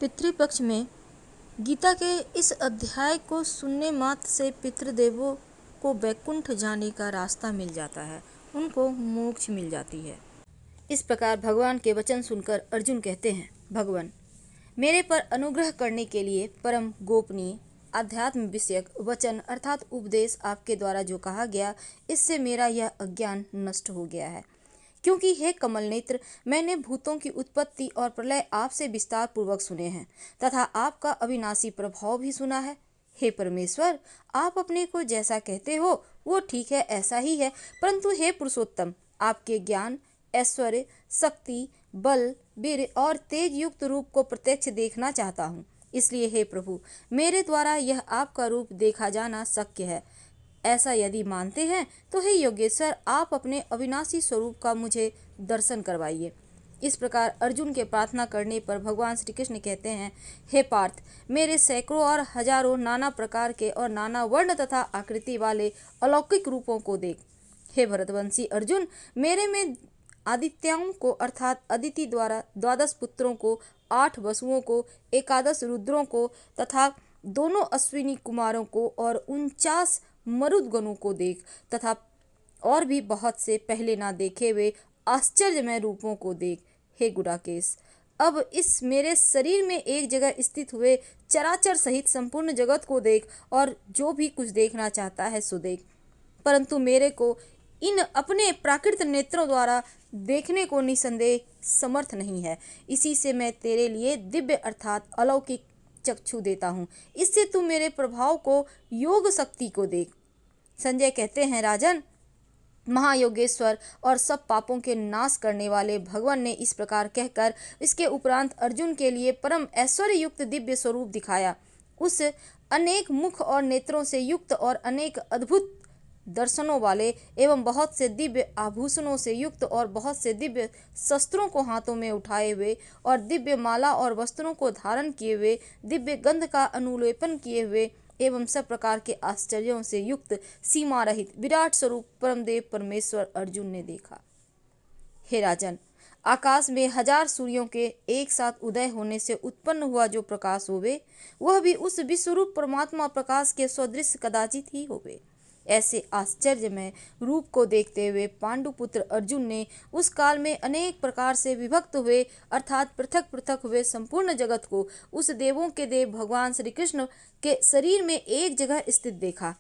पितृपक्ष में गीता के इस अध्याय को सुनने मात्र से पितृदेवों को वैकुंठ जाने का रास्ता मिल जाता है, उनको मोक्ष मिल जाती है। इस प्रकार भगवान के वचन सुनकर अर्जुन कहते हैं, भगवान, मेरे पर अनुग्रह करने के लिए परम गोपनीय आध्यात्म विषयक वचन अर्थात उपदेश आपके द्वारा जो कहा गया, इससे मेरा यह अज्ञान नष्ट हो गया है। क्योंकि हे कमल नेत्र, मैंने भूतों की उत्पत्ति और प्रलय आपसे विस्तार पूर्वक सुने हैं तथा आपका अविनाशी प्रभाव भी सुना है। हे परमेश्वर, आप अपने को जैसा कहते हो वो ठीक है, ऐसा ही है, परंतु हे पुरुषोत्तम, आपके ज्ञान, ऐश्वर्य, शक्ति, बल, वीर और तेज युक्त रूप को प्रत्यक्ष देखना चाहता हूँ। इसलिए हे प्रभु, मेरे द्वारा यह आपका रूप देखा जाना शक्य है। ऐसा यदि मानते हैं तो हे योगेश्वर, आप अपने अविनाशी स्वरूप का मुझे दर्शन करवाइए। इस प्रकार अर्जुन के प्रार्थना करने पर भगवान श्री कृष्ण कहते हैं, हे पार्थ, मेरे सैकड़ों और हजारों नाना प्रकार के और नाना वर्ण तथा आकृति वाले अलौकिक रूपों को देख। हे भरतवंशी अर्जुन, मेरे में आदित्यों को अर्थात अदिति द्वारा 12 पुत्रों को, 8 वसुओं को, 11 रुद्रों को तथा दोनों अश्विनी कुमारों को और 49 मरुदगणों को देख तथा और भी बहुत से पहले ना देखे हुए आश्चर्यमय रूपों को देख। हे गुडाकेश, अब इस मेरे शरीर में एक जगह स्थित हुए चराचर सहित संपूर्ण जगत को देख और जो भी कुछ देखना चाहता है सो देख, परंतु मेरे को इन अपने प्राकृत नेत्रों द्वारा देखने को निसंदेह समर्थ नहीं है। इसी से मैं तेरे लिए दिव्य अर्थात अलौकिक चक्षु देता हूँ, इससे तू मेरे प्रभाव को, योग शक्ति को देख। संजय कहते हैं, राजन, महायोगेश्वर और सब पापों के नाश करने वाले भगवान ने इस प्रकार कहकर इसके उपरांत अर्जुन के लिए परम ऐश्वर्य युक्त दिव्य स्वरूप दिखाया। उस अनेक मुख और नेत्रों से युक्त और अनेक अद्भुत दर्शनों वाले एवं बहुत से दिव्य आभूषणों से युक्त और बहुत से दिव्य शस्त्रों को हाथों में उठाए हुए और दिव्य माला और वस्त्रों को धारण किए हुए, दिव्य गंध का अनुलेपन किए हुए एवं सब प्रकार के आश्चर्यों से युक्त सीमा रहित विराट स्वरूप परमदेव परमेश्वर अर्जुन ने देखा। हे राजन, आकाश में 1000 सूर्यों के एक साथ उदय होने से उत्पन्न हुआ जो प्रकाश होवे, वह भी उस विश्वरूप परमात्मा प्रकाश के सदृश कदाचित ही होवे। ऐसे आश्चर्यमय रूप को देखते हुए पांडुपुत्र अर्जुन ने उस काल में अनेक प्रकार से विभक्त हुए अर्थात पृथक पृथक हुए संपूर्ण जगत को उस देवों के देव भगवान श्री कृष्ण के शरीर में एक जगह स्थित देखा।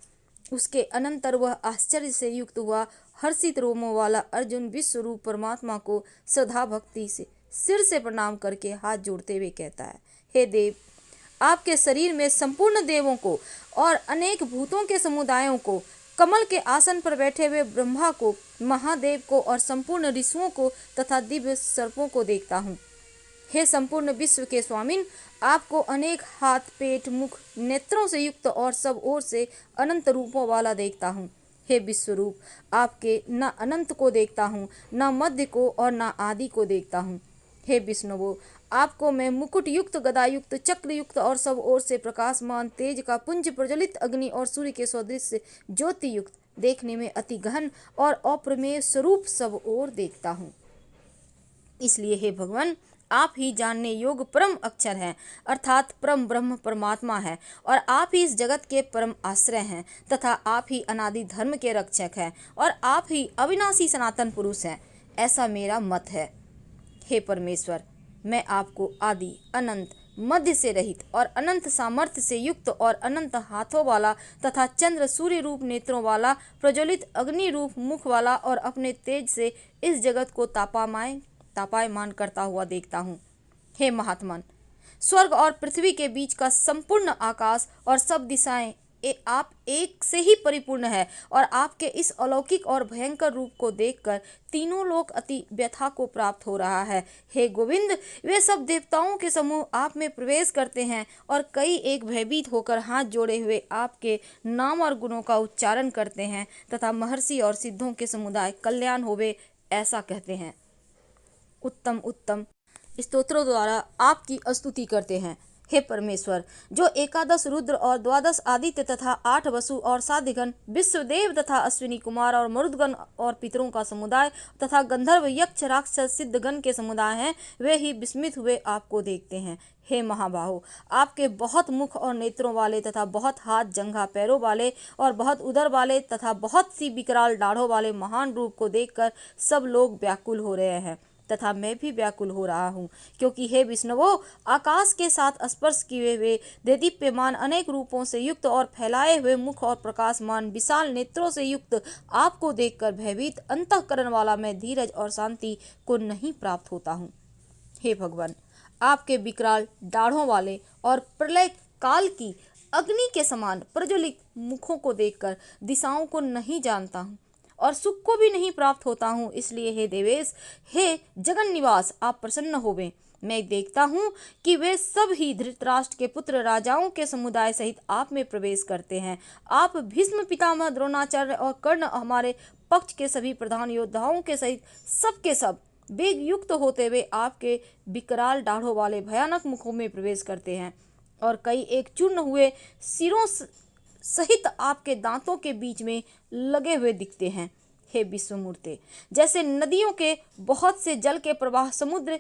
उसके अनंतर वह आश्चर्य से युक्त हुआ हर्षित रोमों वाला अर्जुन विश्वरूप परमात्मा को श्रद्धा भक्ति से सिर से प्रणाम करके हाथ जोड़ते हुए कहता है, हे देव, आपके शरीर में संपूर्ण देवों को और अनेक भूतों के समुदायों को, कमल के आसन पर बैठे हुए ब्रह्मा को, महादेव को और संपूर्ण ऋषियों को तथा दिव्य सर्पों को देखता हूँ। हे संपूर्ण विश्व के स्वामिन, आपको अनेक हाथ, पेट, मुख, नेत्रों से युक्त और सब ओर से अनंत रूपों वाला देखता हूँ। हे विश्वरूप, आपके न अनंत को देखता हूँ, न मध्य को और न आदि को देखता हूँ। हे विष्णुवो, आपको मैं मुकुट युक्त, गदा युक्त, चक्र युक्त और सब ओर से प्रकाशमान तेज का पुंज, प्रज्वलित अग्नि और सूर्य के सदृश ज्योति युक्त, देखने में अति गहन और अप्रमेय स्वरूप सब ओर देखता हूँ। इसलिए हे भगवान, आप ही जानने योग्य परम अक्षर हैं अर्थात परम ब्रह्म परमात्मा है और आप ही इस जगत के परम आश्रय हैं तथा आप ही अनादि धर्म के रक्षक हैं और आप ही अविनाशी सनातन पुरुष हैं, ऐसा मेरा मत है। हे परमेश्वर, मैं आपको आदि, अनंत, मध्य से रहित और अनंत सामर्थ्य से युक्त और अनंत हाथों वाला तथा चंद्र सूर्य रूप नेत्रों वाला, प्रज्वलित अग्नि रूप मुख वाला और अपने तेज से इस जगत को तापायमान करता हुआ देखता हूँ। हे महात्मन, स्वर्ग और पृथ्वी के बीच का संपूर्ण आकाश और सब दिशाएं आप एक से ही परिपूर्ण है और आपके इस अलौकिक और भयंकर रूप को देखकर तीनों लोक अति व्यथा को प्राप्त हो रहा है। हे गोविंद, वे सब देवताओं के समूह आप में प्रवेश करते हैं और कई एक भयभीत होकर हाथ जोड़े हुए आपके नाम और गुणों का उच्चारण करते हैं तथा महर्षि और सिद्धों के समुदाय कल्याण होवे ऐसा कहते हैं। उत्तम उत्तम स्तोत्रों द्वारा आपकी स्तुति करते हैं। हे परमेश्वर, जो एकादश रुद्र और द्वादश आदित्य तथा 8 वसु और साधिगण, विश्वदेव तथा अश्विनी कुमार और मरुदगण और पितरों का समुदाय तथा गंधर्व यक्ष राक्षस सिद्धगण के समुदाय हैं, वे ही विस्मित हुए आपको देखते हैं। हे महाबाहो, आपके बहुत मुख और नेत्रों वाले तथा बहुत हाथ जंघा पैरों वाले और बहुत उदर वाले तथा बहुत सी विकराल दाढ़ों वाले महान रूप को देखकर सब लोग व्याकुल हो रहे हैं तथा मैं भी व्याकुल हो रहा हूँ, क्योंकि हे विष्णुवो, आकाश के साथ स्पर्श किए हुए देदीप्यमान अनेक रूपों से युक्त और फैलाए हुए मुख और प्रकाशमान विशाल नेत्रों से युक्त आपको देखकर भयभीत अंतःकरण वाला मैं धीरज और शांति को नहीं प्राप्त होता हूँ। हे भगवान, आपके विकराल दाढ़ों वाले और प्रलय काल की अग्नि के समान प्रज्वलित मुखों को देखकर दिशाओं को नहीं जानता हूँ और सुख को भी नहीं प्राप्त होता हूँ। इसलिए हे देवेश, हे जगन निवास, आप प्रसन्न होवें। मैं देखता हूँ कि वे सब ही धृतराष्ट्र के पुत्र राजाओं के समुदाय सहित आप में प्रवेश करते हैं। आप भीष्म, पितामह, द्रोणाचार्य और कर्ण हमारे पक्ष के सभी प्रधान योद्धाओं के सहित सबके सब वेग युक्त होते हुए आपके विकराल दाढ़ों वाले भयानक मुखों में प्रवेश करते हैं और कई एक चूर्ण हुए सिरों सहित आपके दांतों के बीच में लगे हुए दिखते हैं। हे विश्वमूर्ते, जैसे नदियों के बहुत से जल के प्रवाह समुद्र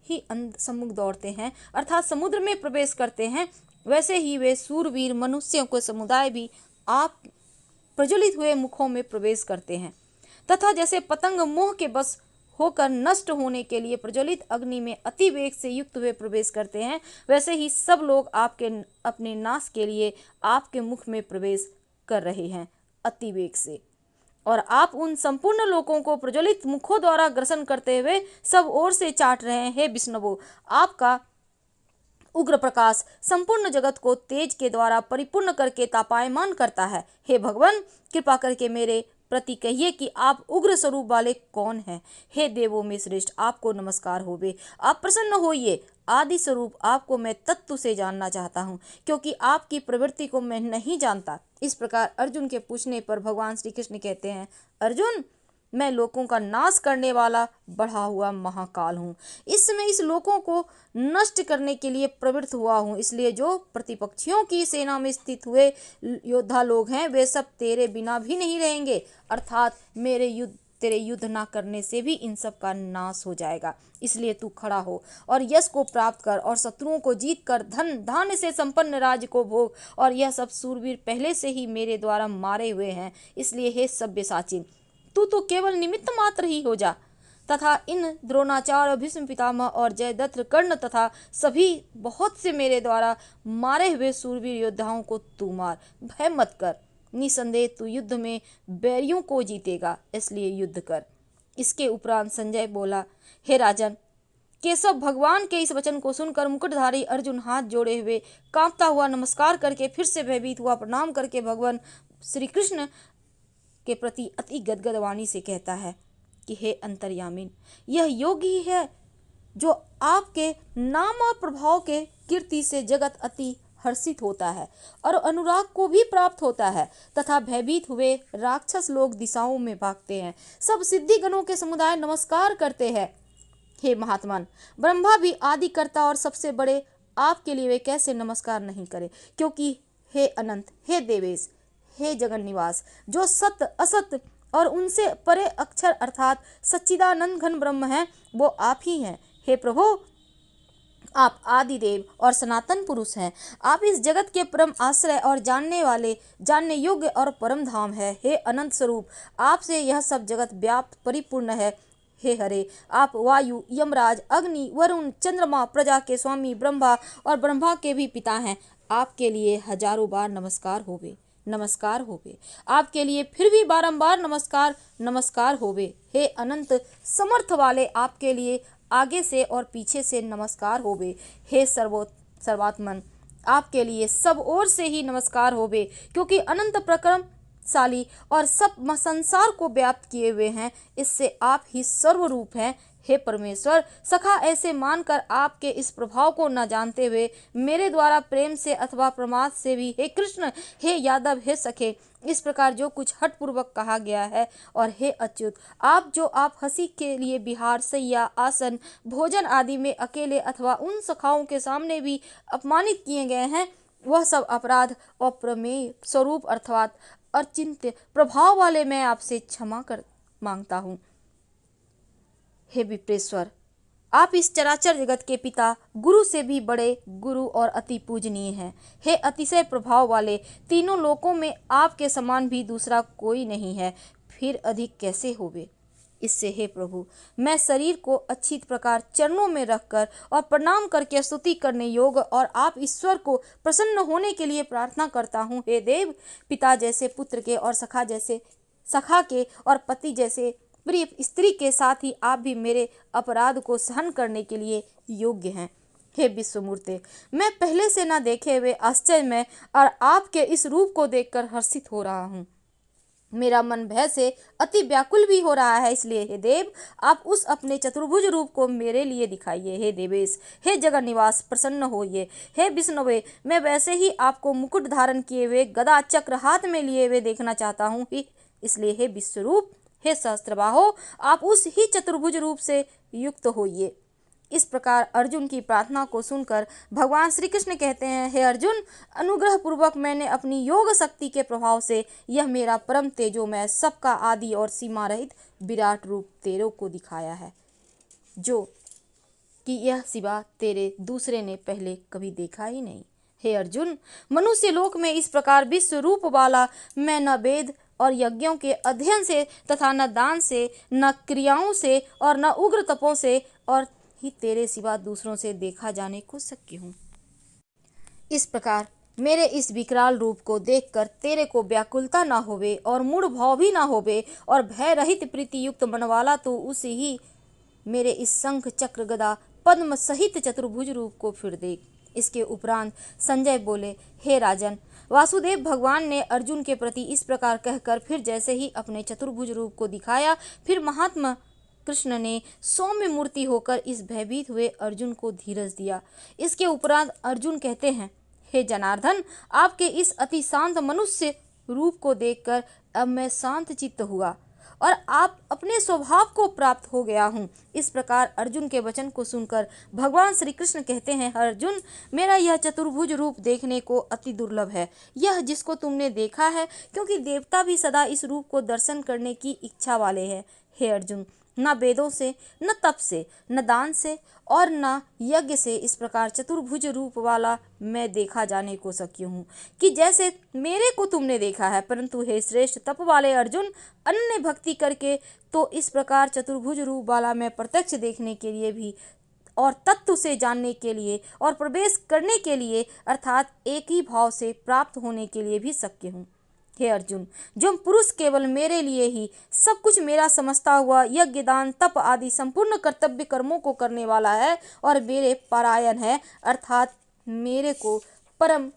ही सम्मुख दौड़ते हैं अर्थात समुद्र में प्रवेश करते हैं, वैसे ही वे सूरवीर मनुष्यों के समुदाय भी आप प्रज्वलित हुए मुखों में प्रवेश करते हैं तथा जैसे पतंग मोह के बस होकर नष्ट होने के लिए प्रज्वलित अग्नि में अति वेग से युक्त हुए प्रवेश करते हैं, वैसे ही सब लोग आपके अपने नाश के लिए आपके मुख में प्रवेश कर रहे हैं अति वेग से, और आप उन संपूर्ण लोगों को प्रज्वलित मुखों द्वारा ग्रसन करते हुए सब ओर से चाट रहे हैं। हे विष्णुवो, आपका उग्र प्रकाश संपूर्ण जगत को तेज के द्वारा परिपूर्ण करके तापायमान करता है। हे भगवान, कृपा करके मेरे प्रति कहिए कि आप उग्र स्वरूप वाले कौन हैं। हे देवों में श्रेष्ठ, आपको नमस्कार होवे। आप प्रसन्न होइए। आदि स्वरूप आपको मैं तत्व से जानना चाहता हूँ, क्योंकि आपकी प्रवृत्ति को मैं नहीं जानता। इस प्रकार अर्जुन के पूछने पर भगवान श्री कृष्ण कहते हैं, अर्जुन, मैं लोकों का नाश करने वाला बढ़ा हुआ महाकाल हूँ। इस समय इस लोकों को नष्ट करने के लिए प्रवृत्त हुआ हूँ। इसलिए जो प्रतिपक्षियों की सेना में स्थित हुए योद्धा लोग हैं, वे सब तेरे बिना भी नहीं रहेंगे, अर्थात तेरे युद्ध ना करने से भी इन सब का नाश हो जाएगा। इसलिए तू खड़ा हो और यश को प्राप्त कर और शत्रुओं को जीत कर धन धान्य से संपन्न राज्य को भोग। और यह सब सूरवीर पहले से ही मेरे द्वारा मारे हुए हैं। इसलिए हे सब्यसाची, तू तो केवल निमित्त मात्र ही हो जा तथा इन द्रोणाचार्य, भीष्म पितामह और जयद्रथ, कर्ण तथा सभी बहुत से मेरे द्वारा मारे हुए सूरवीर योद्धाओं को तू मार। भय मत कर, निसंदेह तू युद्ध में बैरियों को जीतेगा, इसलिए युद्ध कर। इसके उपरांत संजय बोला, हे राजन, केशव भगवान के इस वचन को सुनकर मुकुटधारी अर्जुन हाथ जोड़े हुए कांपता हुआ नमस्कार करके फिर से भयभीत हुआ प्रणाम करके भगवान श्री कृष्ण के प्रति अति गदगद वाणी से कहता है कि हे अंतर्यामिन, यह योग ही है जो आपके नाम और प्रभाव के कीर्ति से जगत अति हर्षित होता है और अनुराग को भी प्राप्त होता है तथा भयभीत हुए राक्षस लोग दिशाओं में भागते हैं। सब सिद्धि गणों के समुदाय नमस्कार करते हैं। हे महात्मन, ब्रह्मा भी आदि कर्ता और सबसे बड़े आपके लिए वे कैसे नमस्कार नहीं करे, क्योंकि हे अनंत, हे देवेश, हे जगन निवास, जो सत्य असत्य और उनसे परे अक्षर अर्थात सच्चिदानंद घन ब्रह्म हैं, वो आप ही हैं। हे प्रभु, आप आदिदेव और सनातन पुरुष हैं। आप इस जगत के परम आश्रय और जानने योग्य और परम धाम है। हे अनंत स्वरूप, आपसे यह सब जगत व्याप्त परिपूर्ण है। हे हरे, आप वायु, यमराज, अग्नि, वरुण, चंद्रमा, प्रजा के स्वामी ब्रह्मा और ब्रह्मा के भी पिता हैं। आपके लिए हजारों बार नमस्कार होवे, नमस्कार होवे। आपके लिए फिर भी बारंबार नमस्कार होवे। हे अनंत समर्थ वाले, आपके लिए आगे से और पीछे से नमस्कार होवे। हे सर्वात्मन, आपके लिए सब ओर से ही नमस्कार होवे, क्योंकि अनंत प्रक्रमशाली और सब संसार को व्याप्त किए हुए हैं। इससे आप ही सर्वरूप हैं। हे परमेश्वर, सखा ऐसे मानकर आपके इस प्रभाव को न जानते हुए मेरे द्वारा प्रेम से अथवा प्रमाद से भी हे कृष्ण, हे यादव, हे सखे, इस प्रकार जो कुछ हठपूर्वक कहा गया है, और हे अच्युत, आप हंसी के लिए विहार, शैया, आसन, भोजन आदि में अकेले अथवा उन सखाओं के सामने भी अपमानित किए गए हैं, वह सब अपराध अप्रमेय स्वरूप अर्थात अचिंत्य प्रभाव वाले मैं आपसे क्षमा कर मांगता हूँ। हे विप्रेश्वर, आप इस चराचर जगत के पिता, गुरु से भी बड़े गुरु और अति पूजनीय हैं। हे अतिशय प्रभाव वाले, तीनों लोकों में आपके समान भी दूसरा कोई नहीं है, फिर अधिक कैसे होवे। इससे हे प्रभु, मैं शरीर को अच्छी प्रकार चरणों में रखकर और प्रणाम करके स्तुति करने योग्य और आप ईश्वर को प्रसन्न होने के लिए प्रार्थना करता हूँ। हे देव, पिता जैसे पुत्र के और सखा के और पति जैसे प्रिय स्त्री के साथ ही आप भी मेरे अपराध को सहन करने के लिए योग्य हैं। हे विश्वमूर्ते, मैं पहले से न देखे हुए आश्चर्य में और आपके इस रूप को देखकर हर्षित हो रहा हूँ। मेरा मन भय से अति व्याकुल भी हो रहा है, इसलिए हे देव, आप उस अपने चतुर्भुज रूप को मेरे लिए दिखाइए। हे देवेश, हे जगन निवास, प्रसन्न होइए। हे विष्णुवे, मैं वैसे ही आपको मुकुट धारण किए हुए, गदा चक्र हाथ में लिए हुए देखना चाहता हूँ। इसलिए हे विश्वरूप, हे सहस्त्रबाहो, आप उस ही चतुर्भुज रूप से युक्त होइए। इस प्रकार अर्जुन की प्रार्थना को सुनकर भगवान श्री कृष्ण कहते हैं, हे अर्जुन, अनुग्रह पूर्वक मैंने अपनी योग शक्ति के प्रभाव से यह मेरा परम तेजोमय, सबका आदि और सीमा रहित विराट रूप तेरे को दिखाया है, जो कि यह सिवा तेरे दूसरे ने पहले कभी देखा ही नहीं। हे अर्जुन, मनुष्य लोक में इस प्रकार विश्व रूप वाला मैं न वेद और यज्ञों के अध्ययन से तथा न दान से, न क्रियाओं से और न उग्र तपों से और ही तेरे सिवा दूसरों से देखा जाने को शक्य हूँ। इस प्रकार मेरे इस विकराल रूप को देखकर तेरे को व्याकुलता ना होवे और मूढ़ भाव भी ना होवे और भय रहित प्रीति युक्त मन वाला तो उसे ही मेरे इस शंख चक्र गदा पद्म सहित चतुर्भुज रूप को फिर देख। इसके उपरांत संजय बोले, हे राजन, वासुदेव भगवान ने अर्जुन के प्रति इस प्रकार कहकर फिर जैसे ही अपने चतुर्भुज रूप को दिखाया, फिर महात्मा कृष्ण ने सौम्य मूर्ति होकर इस भयभीत हुए अर्जुन को धीरज दिया। इसके उपरांत अर्जुन कहते हैं, हे जनार्दन, आपके इस अति शांत मनुष्य रूप को देखकर अब मैं शांत चित्त हुआ और आप अपने स्वभाव को प्राप्त हो गया हूँ। इस प्रकार अर्जुन के वचन को सुनकर भगवान श्री कृष्ण कहते हैं, अर्जुन, मेरा यह चतुर्भुज रूप देखने को अति दुर्लभ है, यह जिसको तुमने देखा है, क्योंकि देवता भी सदा इस रूप को दर्शन करने की इच्छा वाले हैं। हे अर्जुन, न वेदों से, न तप से, न दान से और न यज्ञ से इस प्रकार चतुर्भुज रूप वाला मैं देखा जाने को शक्य हूँ कि जैसे मेरे को तुमने देखा है। परंतु हे श्रेष्ठ तप वाले अर्जुन, अनन्य भक्ति करके तो इस प्रकार चतुर्भुज रूप वाला मैं प्रत्यक्ष देखने के लिए भी और तत्व से जानने के लिए और प्रवेश करने के लिए अर्थात एक ही भाव से प्राप्त होने के लिए भी शक्य हूँ। हे अर्जुन, जो पुरुष केवल मेरे लिए ही सब कुछ मेरा समझता हुआ यज्ञ, दान, तप आदि संपूर्ण कर्तव्य कर्मों को करने वाला है और मेरे परायण है, अर्थात मेरे को परम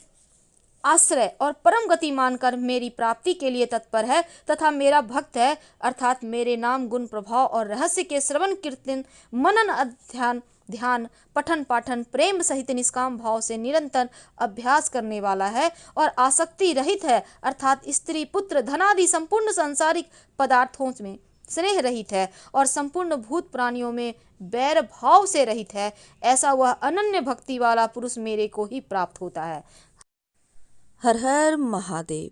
आश्रय और परम गति मानकर मेरी प्राप्ति के लिए तत्पर है तथा मेरा भक्त है, अर्थात मेरे नाम, गुण, प्रभाव और रहस्य के श्रवण, कीर्तन, मनन, अध्ययन, ध्यान, पठन पाठन प्रेम सहित निष्काम भाव से निरंतर अभ्यास करने वाला है और आसक्ति रहित है, अर्थात स्त्री, पुत्र, धनादि संपूर्ण सांसारिक पदार्थों में स्नेह रहित है और संपूर्ण भूत प्राणियों में बैर भाव से रहित है। ऐसा वह अनन्य भक्ति वाला पुरुष मेरे को ही प्राप्त होता है। हर हर महादेव।